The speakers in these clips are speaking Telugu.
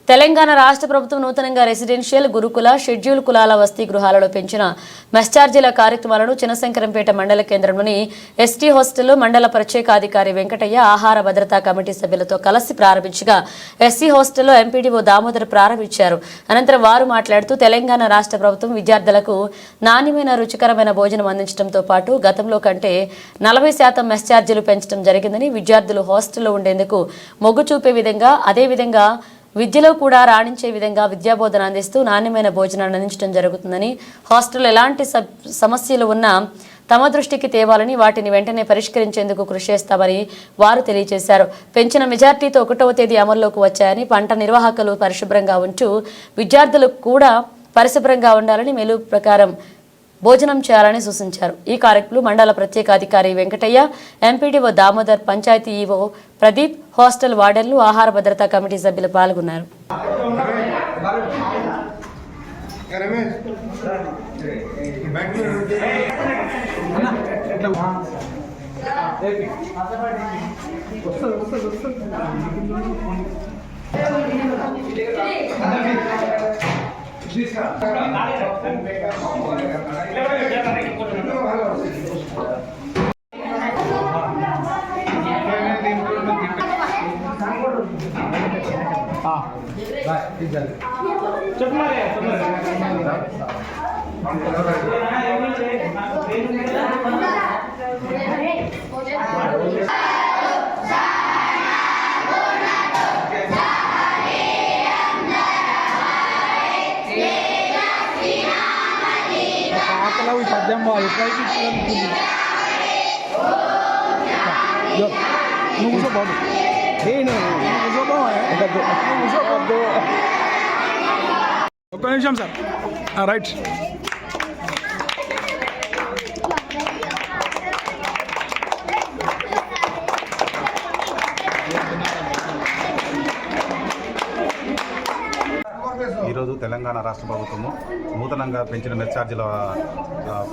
తెలంగాణ రాష్ట్ర ప్రభుత్వం నూతనంగా రెసిడెన్షియల్ గురుకుల షెడ్యూల్ కులాల వసతి గృహాలలో పెంచిన మెస్ ఛార్జీల కార్యక్రమాలను చినశంకరంపేట మండల కేంద్రంలోని ఎస్టీ హాస్టల్లో మండల ప్రత్యేకాధికారి వెంకటయ్య ఆహార భద్రతా కమిటీ సభ్యులతో కలిసి ప్రారంభించగా ఎస్సీ హాస్టల్లో ఎంపీడీఓ దామోదర్ ప్రారంభించారు. అనంతరం వారు మాట్లాడుతూ తెలంగాణ రాష్ట్ర ప్రభుత్వం విద్యార్థులకు నాణ్యమైన రుచికరమైన భోజనం అందించడంతో పాటు గతంలో కంటే 40% మెస్ ఛార్జీలు పెంచడం జరిగిందని, విద్యార్థులు హాస్టల్లో ఉండేందుకు మొగ్గు చూపే విధంగా అదేవిధంగా విద్యలో కూడా రాణించే విధంగా విద్యాబోధన అందిస్తూ నాణ్యమైన భోజనాన్ని అందించడం జరుగుతుందని, హాస్టల్లో ఎలాంటి సమస్యలు ఉన్నా తమ దృష్టికి తేవాలని, వాటిని వెంటనే పరిష్కరించేందుకు కృషి చేస్తామని వారు తెలియజేశారు. పెంచిన మెజార్టీతో 1వ తేదీ అమల్లోకి వచ్చాయని, పంట నిర్వాహకులు పరిశుభ్రంగా ఉంటూ విద్యార్థులు కూడా పరిశుభ్రంగా ఉండాలని, మెను ప్రకారం భోజనం చేయాలని సూచించారు. ఈ కార్యక్రమంలో మండల ప్రత్యేకాధికారి Venkataiah, MPDO Damodar, panchayat EO Pradeep, hostel వార్డెన్లు, ఆహార భద్రతా కమిటీ సభ్యులు పాల్గొన్నారు. ఒక్క నిమిషం సార్. రైట్. ఈరోజు తెలంగాణ రాష్ట్ర ప్రభుత్వము నూతనంగా పెంచిన మెస్ ఛార్జీల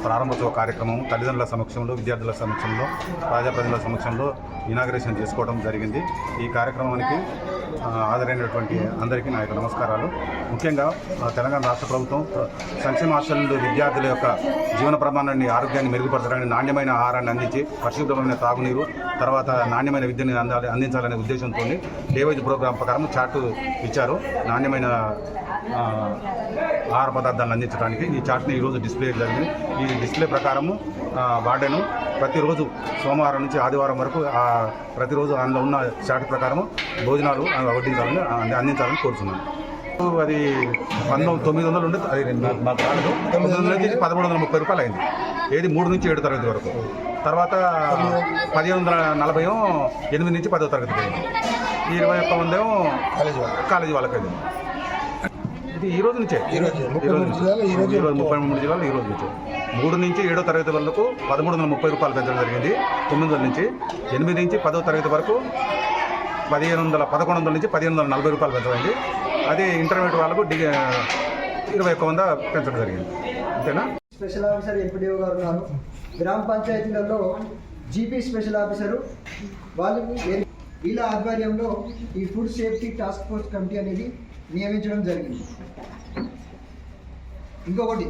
ప్రారంభోత్సవ కార్యక్రమం తల్లిదండ్రుల సమక్షంలో, విద్యార్థుల సమక్షంలో, ప్రజాప్రతినిధుల సమక్షంలో ఇనాగరేషన్ చేసుకోవడం జరిగింది. ఈ కార్యక్రమానికి హాజరైనటువంటి అందరికీ నా యొక్క నమస్కారాలు. ముఖ్యంగా తెలంగాణ రాష్ట్ర ప్రభుత్వం సంక్షేమ హాస్టల్ విద్యార్థుల యొక్క జీవన ప్రమాణాన్ని, ఆరోగ్యాన్ని మెరుగుపరచడానికి, నాణ్యమైన ఆహారాన్ని అందించి పరిశుభ్రమైన తాగునీరు, తర్వాత నాణ్యమైన విద్యను అందించాలనే ఉద్దేశంతో డేవైజ్ ప్రోగ్రాం ప్రకారం చార్ట్ ఇచ్చారు. నాణ్యమైన ఆహార పదార్థాలను అందించడానికి ఈ చార్ట్ని ఈరోజు డిస్ప్లే జరిగింది. ఈ డిస్ప్లే ప్రకారము వార్డెను ప్రతిరోజు సోమవారం నుంచి ఆదివారం వరకు ప్రతిరోజు అందులో ఉన్న చార్ట్ ప్రకారము భోజనాలు వడ్డించాలని, అందించాలని కోరుతున్నాను. అది 900 ఉండే, అది నాకు రాలేదు. 900 నుంచి 1330 రూపాయలు అయింది. ఏది 3 నుంచి 7 తరగతి వరకు. తర్వాత 1540 8 నుంచి 10వ తరగతికి అయింది. 21 ఏమో కాలేజీ వాళ్ళకి అయింది. ఇది ఈ రోజు నుంచే, ఈరోజు 33 జిల్లాలు ఈ రోజు నుంచే 3 నుంచి 7వ తరగతి వరకు 1330 రూపాయలు పెంచడం జరిగింది. 900 నుంచి 8 నుంచి 10వ తరగతి వరకు 1100 నుంచి 1540 రూపాయలు పెంచడండి. అదే ఇంటర్మీడియట్ వాళ్ళకు 2100 పెంచడం జరిగింది. అంతేనా? స్పెషల్ ఆఫీసర్ ఎంపీడీఓ గారు ఉన్నారు. గ్రామ పంచాయతీలలో జీపీ స్పెషల్ ఆఫీసరు వీళ్ళ ఆధ్వర్యంలో ఈ food safety task force committee అనేది నియమించడం జరిగింది. ఇంకొకటి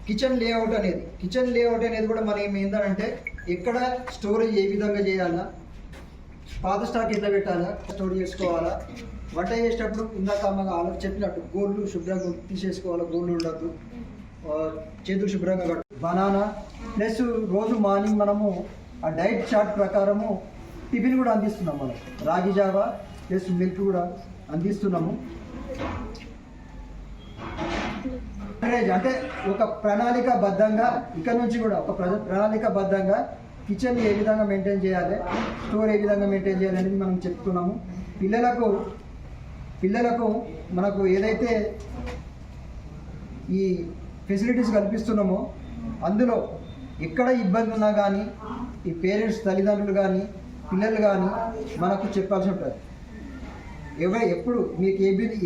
కిచెన్ లేఅవుట్ అనేది కూడా మనం ఏంటంటే ఎక్కడ స్టోరేజ్ ఏ విధంగా చేయాలా, పాత స్టాక్ ఎట్లా పెట్టాలా, స్టోర్ చేసుకోవాలా, వంట చేసేటప్పుడు ఇందాక అమ్మగా చెప్పినట్టు గోళ్ళు శుభ్రంగా తీసేసుకోవాలా, గోళ్ళు ఉండద్దు, చేతులు శుభ్రంగా బనానా ప్లస్ రోజు మార్నింగ్ మనము ఆ డైట్ చార్ట్ ప్రకారము టిఫిన్ కూడా అందిస్తున్నాం. మనం రాగి జావా ప్లస్ మిల్క్ కూడా అందిస్తున్నాము. అంటే ఒక ప్రణాళికాబద్ధంగా ఇక్కడ నుంచి కూడా ఒక ప్రణాళికాబద్ధంగా కిచెన్ ఏ విధంగా మెయింటైన్ చేయాలి, స్టోర్ ఏ విధంగా మెయింటైన్ చేయాలి అనేది మనం చెప్తున్నాము. పిల్లలకు మనకు ఏదైతే ఈ ఫెసిలిటీస్ కల్పిస్తున్నామో అందులో ఎక్కడ ఇబ్బంది ఉన్నా కానీ ఈ పేరెంట్స్, తల్లిదండ్రులు కానీ, పిల్లలు కానీ మనకు చెప్పాల్సి ఉంటుంది. ఎప్పుడు మీకు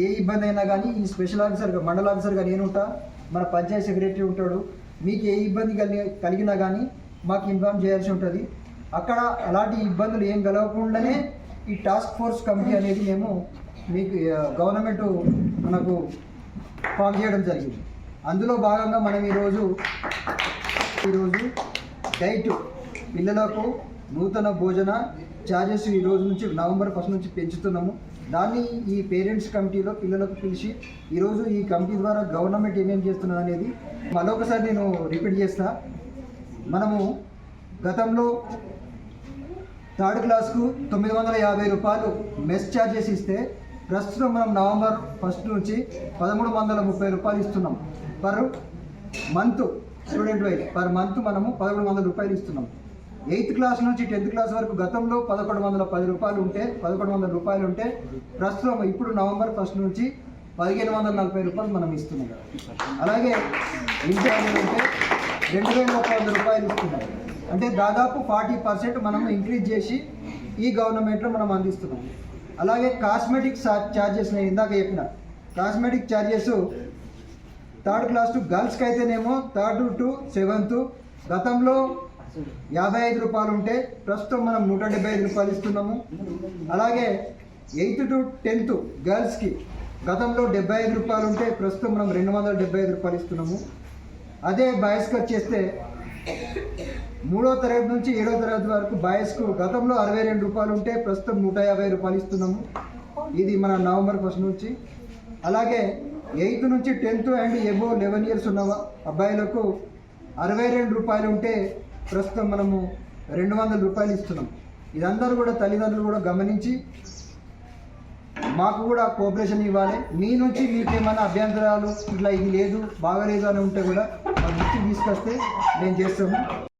ఏ ఇబ్బంది అయినా కానీ ఈ స్పెషల్ ఆఫీసర్, మండల ఆఫీసర్గా నేను ఉంటా, మన పంచాయతీ సెక్రటరీ ఉంటాడు. మీకు ఏ ఇబ్బంది కలిగినా కానీ మాకు ఇన్ఫార్మ్ చేయాల్సి ఉంటుంది. అక్కడ అలాంటి ఇబ్బందులు ఏం కలగకుండానే ఈ టాస్క్ ఫోర్స్ కమిటీ అనేది మేము మీకు గవర్నమెంట్ మనకు ఫామ్ చేయడం జరిగింది. అందులో భాగంగా మనం ఈరోజు డైట్ పిల్లలకు నూతన భోజన ఛార్జెస్ ఈ రోజు నుంచి నవంబర్ 1 నుంచి పెంచుతున్నాము. దాన్ని ఈ పేరెంట్స్ కమిటీలో పిల్లలకు పిలిచి ఈరోజు ఈ కమిటీ ద్వారా గవర్నమెంట్ ఏమేం చేస్తున్నది అనేది మరొకసారి నేను రిపీట్ చేస్తా. మనము గతంలో 3rd క్లాస్కు 950 రూపాయలు మెస్ ఛార్జెస్ ఇస్తే ప్రస్తుతం మనం నవంబర్ 1 నుంచి 1330 రూపాయలు ఇస్తున్నాం. Per month student wise per month మనము 1100 రూపాయలు ఇస్తున్నాం. 8th క్లాస్ నుంచి 10th క్లాస్ వరకు గతంలో 1110 రూపాయలు ఉంటే 1100 రూపాయలు ఉంటే ప్రస్తుతం ఇప్పుడు నవంబర్ 1 నుంచి 1540 రూపాయలు మనం ఇస్తున్నాం. అలాగే ఇంటర్ అంటే 2100 రూపాయలు ఇస్తున్నాం. అంటే దాదాపు 40% మనం ఇంక్రీజ్ చేసి ఈ గవర్నమెంట్లో మనం అందిస్తున్నాం. అలాగే కాస్మెటిక్ ఛార్జెస్ నేను ఇందాక చెప్పిన cosmetic charges 3rd class to గర్ల్స్కి అయితేనేమో 3rd to 7th గతంలో 55 రూపాయలు ఉంటే ప్రస్తుతం మనం 175 రూపాయలు ఇస్తున్నాము. అలాగే 8th to 10th గర్ల్స్కి గతంలో 75 రూపాయలు ఉంటే ప్రస్తుతం మనం 275 రూపాయలు ఇస్తున్నాము. అదే బాయ్స్కి వచ్చేస్తే 3వ తరగతి నుంచి 7వ తరగతి వరకు బాయ్స్కు గతంలో 62 రూపాయలు ఉంటే ప్రస్తుతం 150 రూపాయలు ఇస్తున్నాము. ఇది మన నవంబర్ 1 నుంచి. అలాగే 8th నుంచి 10th అండ్ ఎబో 11 years ఉన్న అబ్బాయిలకు 62 రూపాయలు ఉంటే ప్రస్తుతం మనము 200 రూపాయలు ఇస్తున్నాం. ఇదందరూ కూడా తల్లిదండ్రులు కూడా గమనించి మాకు కూడా కోఆపరేషన్ ఇవ్వాలి. మీ నుంచి మీకేమైనా అభ్యంతరాలు ఇట్లా ఇది లేదు బాగలేదు అని ఉంటే కూడా మా దృష్టికి తీసుకొస్తే మేము చేస్తాము.